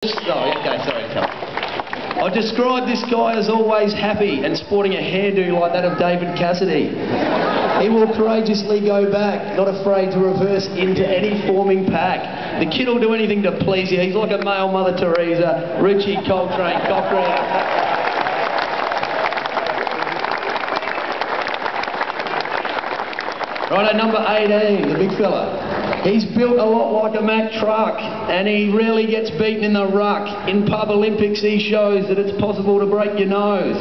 Oh, okay, sorry. I describe this guy as always happy and sporting a hairdo like that of David Cassidy. He will courageously go back, not afraid to reverse into any forming pack. The kid will do anything to please you. He's like a male Mother Teresa, Richie Coltrane, Cochrane. Right, at number 18, the big fella. He's built a lot like a Mack truck, and he rarely gets beaten in the ruck. In Pub Olympics, he shows that it's possible to break your nose.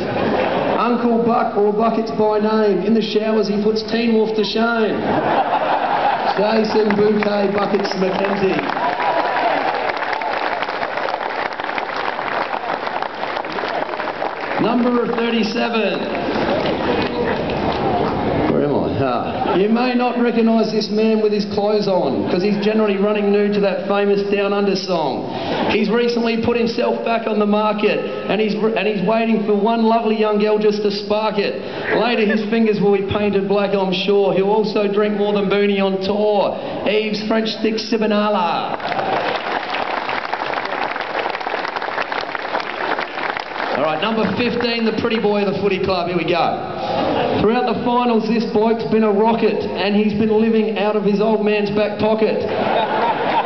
Uncle Buck, or Buckets by name. In the showers, he puts Teen Wolf to shame. Jason Bouquet Buckets Mackenzie. Number 37. You may not recognise this man with his clothes on, because he's generally running nude to that famous Down Under song. He's recently put himself back on the market, and he's waiting for one lovely young girl just to spark it. Later his fingers will be painted black, I'm sure. He'll also drink more than Booney on tour. Eve's French Stick Sibinala. Alright, number 15, the pretty boy of the footy club. Here we go. Throughout the finals, this bloke's been a rocket, and he's been living out of his old man's back pocket.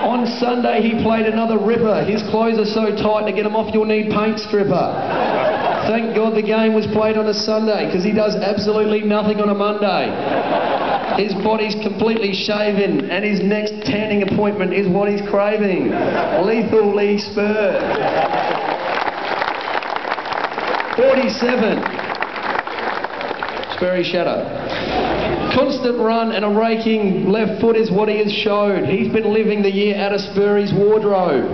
On Sunday, he played another ripper. His clothes are so tight, to get them off, you'll need paint stripper. Thank God the game was played on a Sunday, because he does absolutely nothing on a Monday. His body's completely shaven, and his next tanning appointment is what he's craving. Lethal Lee Spur. 47. Sperry Shadow. Constant run and a raking left foot is what he has showed. He's been living the year out of Spurry's wardrobe.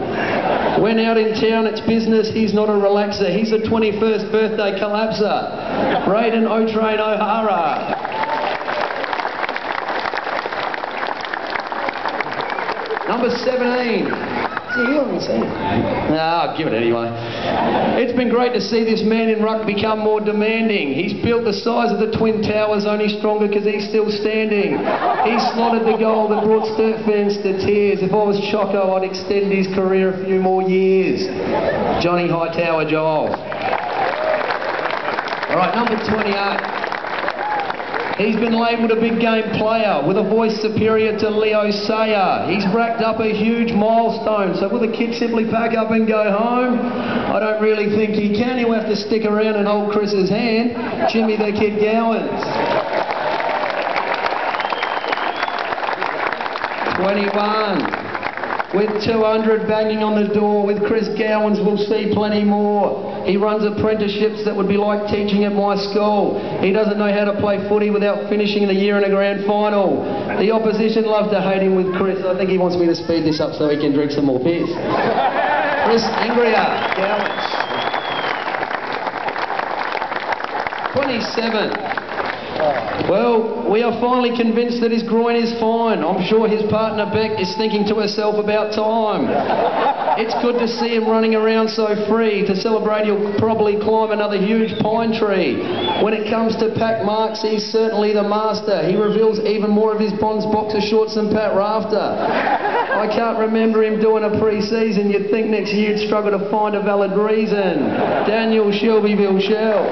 When out in town, it's business. He's not a relaxer. He's a 21st birthday collapser. Braden O'Train O'Hara. Number 17. I'll give it anyway. It's been great to see this man in ruck become more demanding. He's built the size of the Twin Towers, only stronger because he's still standing. He slotted the goal that brought Sturt fans to tears. If I was Choco, I'd extend his career a few more years. Johnny Hightower Giles. Alright, number 28. He's been labelled a big game player with a voice superior to Leo Sayer. He's racked up a huge milestone, so will the kid simply pack up and go home? I don't really think he can. He'll have to stick around and hold Chris's hand. Jimmy the Kid Gowans. 21. With 200 banging on the door, with Chris Gowans we'll see plenty more. He runs apprenticeships that would be like teaching at my school. He doesn't know how to play footy without finishing the year in a grand final. The opposition love to hate him with Chris. I think he wants me to speed this up so he can drink some more piss. Chris Angria Gowans. 27. Well, we are finally convinced that his groin is fine. I'm sure his partner Beck is thinking to herself about time. It's good to see him running around so free. To celebrate, he'll probably climb another huge pine tree. When it comes to pack marks, he's certainly the master. He reveals even more of his Bonds boxer shorts than Pat Rafter. I can't remember him doing a pre-season. You'd think next year he'd struggle to find a valid reason. Daniel Shelbyville Shell.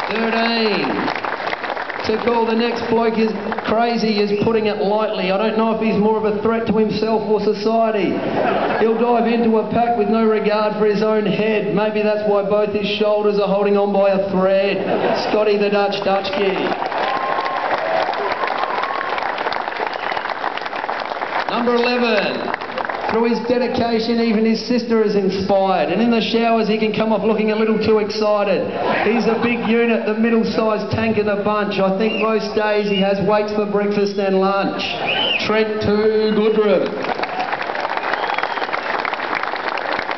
13. To call the next bloke is crazy is putting it lightly. I don't know if he's more of a threat to himself or society. He'll dive into a pack with no regard for his own head. Maybe that's why both his shoulders are holding on by a thread. Scotty the Dutch kid. Number 11. Through his dedication, even his sister is inspired. And in the showers, he can come off looking a little too excited. He's a big unit, the middle-sized tank in the bunch. I think most days he has weights for breakfast and lunch. Trent 2 Goodrum.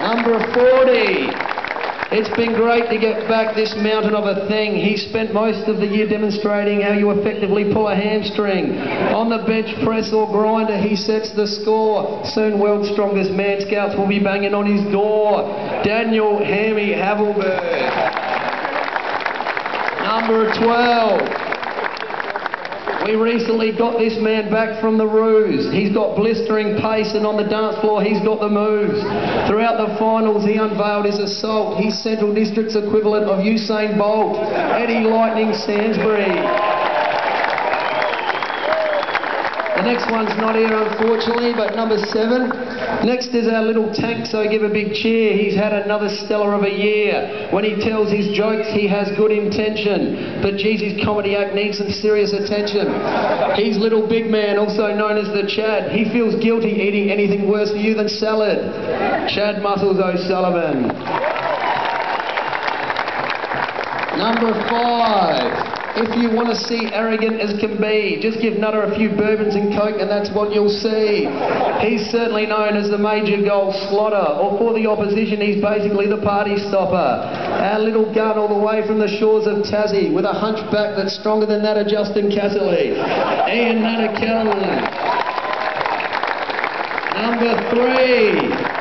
Number 40. It's been great to get back this mountain of a thing. He spent most of the year demonstrating how you effectively pull a hamstring. On the bench press or grinder, he sets the score. Soon world's strongest man scouts will be banging on his door. Daniel Hammy Havelberg. Number 12. We recently got this man back from the ruse. He's got blistering pace, and on the dance floor he's got the moves. Throughout the finals he unveiled his assault. He's Central District's equivalent of Usain Bolt, Eddie Lightning Sainsbury. The next one's not here, unfortunately, but number 7. Next is our little tank, so give a big cheer. He's had another stellar of a year. When he tells his jokes, he has good intention. But geez, his comedy act needs some serious attention. He's Little Big Man, also known as the Chad. He feels guilty eating anything worse for you than salad. Chad Muscles O'Sullivan. Number 5. If you want to see arrogant as can be, just give Nutter a few bourbons and coke and that's what you'll see. He's certainly known as the major goal slotter, or for the opposition he's basically the party stopper. Our little gun all the way from the shores of Tassie, with a hunchback that's stronger than that of Justin Casserly. Ian Nutter Caroline. Number 3.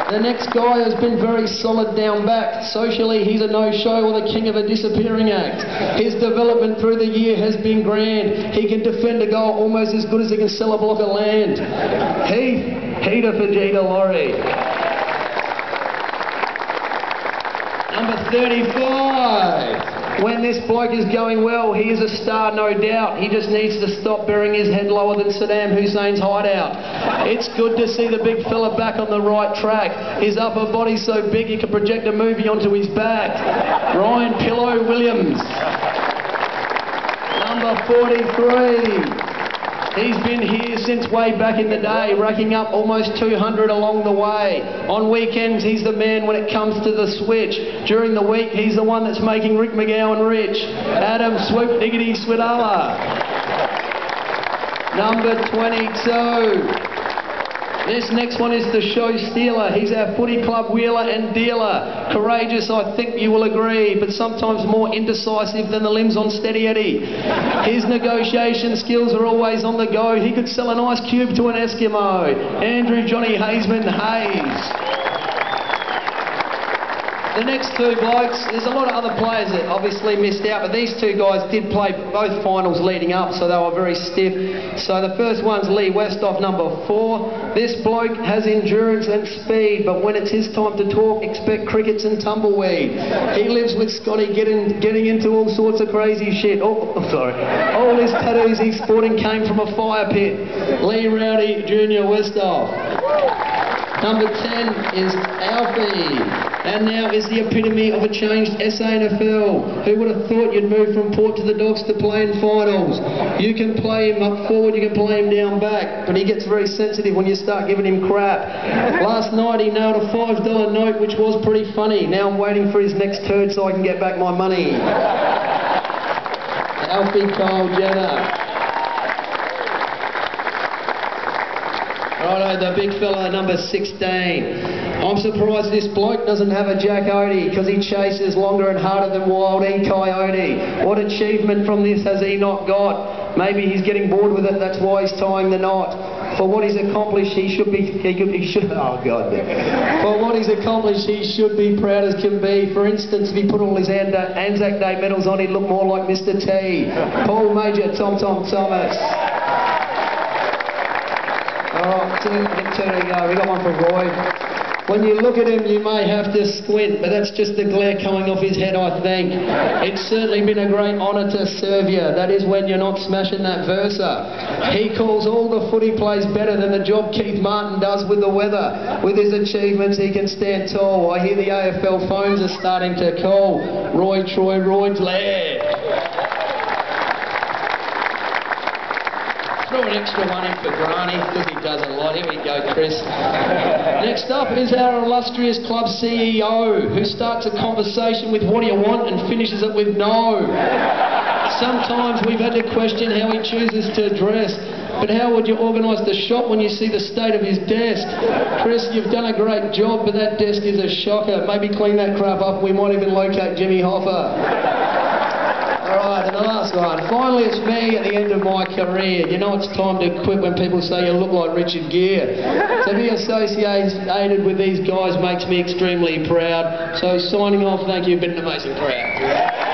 The next guy has been very solid down back. Socially, he's a no-show or the king of a disappearing act. His development through the year has been grand. He can defend a goal almost as good as he can sell a block of land. Heater for Gita Laurie. Number 35. When this bloke is going well, he is a star, no doubt. He just needs to stop burying his head lower than Saddam Hussein's hideout. It's good to see the big fella back on the right track. His upper body's so big he can project a movie onto his back. Ryan Pillow Williams. Number 43. He's been here since way back in the day, racking up almost 200 along the way. On weekends, he's the man when it comes to the switch. During the week, he's the one that's making Rick McGowan rich. Adam Swoop Diggity Swidala. Number 22. This next one is the show stealer. He's our footy club wheeler and dealer. Courageous, I think you will agree, but sometimes more indecisive than the limbs on Steady Eddie. His negotiation skills are always on the go. He could sell an ice cube to an Eskimo. Andrew Johnny Hazeman Hayes. The next 2 blokes, there's a lot of other players that obviously missed out, but these 2 guys did play both finals leading up, so they were very stiff. So the first one's Lee Westhoff, number 4. This bloke has endurance and speed, but when it's his time to talk, expect crickets and tumbleweed. He lives with Scotty getting into all sorts of crazy shit. All his tattoos he's sporting came from a fire pit. Lee Rowdy Jr. Westhoff. Number 10 is Alfie, and now is the epitome of a changed SANFL. Who would have thought you'd move from Port to the Dogs to playing finals? You can play him up forward, you can play him down back, but he gets very sensitive when you start giving him crap. Last night he nailed a $5 note, which was pretty funny. Now I'm waiting for his next turd so I can get back my money. Alfie Cole Jenner. Righto, the big fella, number 16. I'm surprised this bloke doesn't have a Jack Odie, because he chases longer and harder than Wild E. Coyote. What achievement from this has he not got? Maybe he's getting bored with it, that's why he's tying the knot. For what he's accomplished, he should be proud as can be. For instance, if he put all his Anzac Day medals on, he'd look more like Mr. T. Paul Major, Tom Thomas. Alright, 2 to go. We got one for Roy. When you look at him, you may have to squint, but that's just the glare coming off his head, I think. It's certainly been a great honour to serve you. That is when you're not smashing that Versa. He calls all the footy plays better than the job Keith Martin does with the weather. With his achievements, he can stand tall. I hear the AFL phones are starting to call. Roy Troy, Royd's Lair. Throw an extra one in for Granny, because he does a lot. Here we go, Chris. Next up is our illustrious club CEO, who starts a conversation with what do you want and finishes it with no. Sometimes we've had to question how he chooses to dress. But how would you organise the shop when you see the state of his desk? Chris, you've done a great job, but that desk is a shocker. Maybe clean that crap up, we might even locate Jimmy Hoffa. Alright, and the last one. Finally, it's me at the end of my career. You know it's time to quit when people say you look like Richard Gere. To be associated with these guys makes me extremely proud. So signing off, thank you, been an amazing crowd.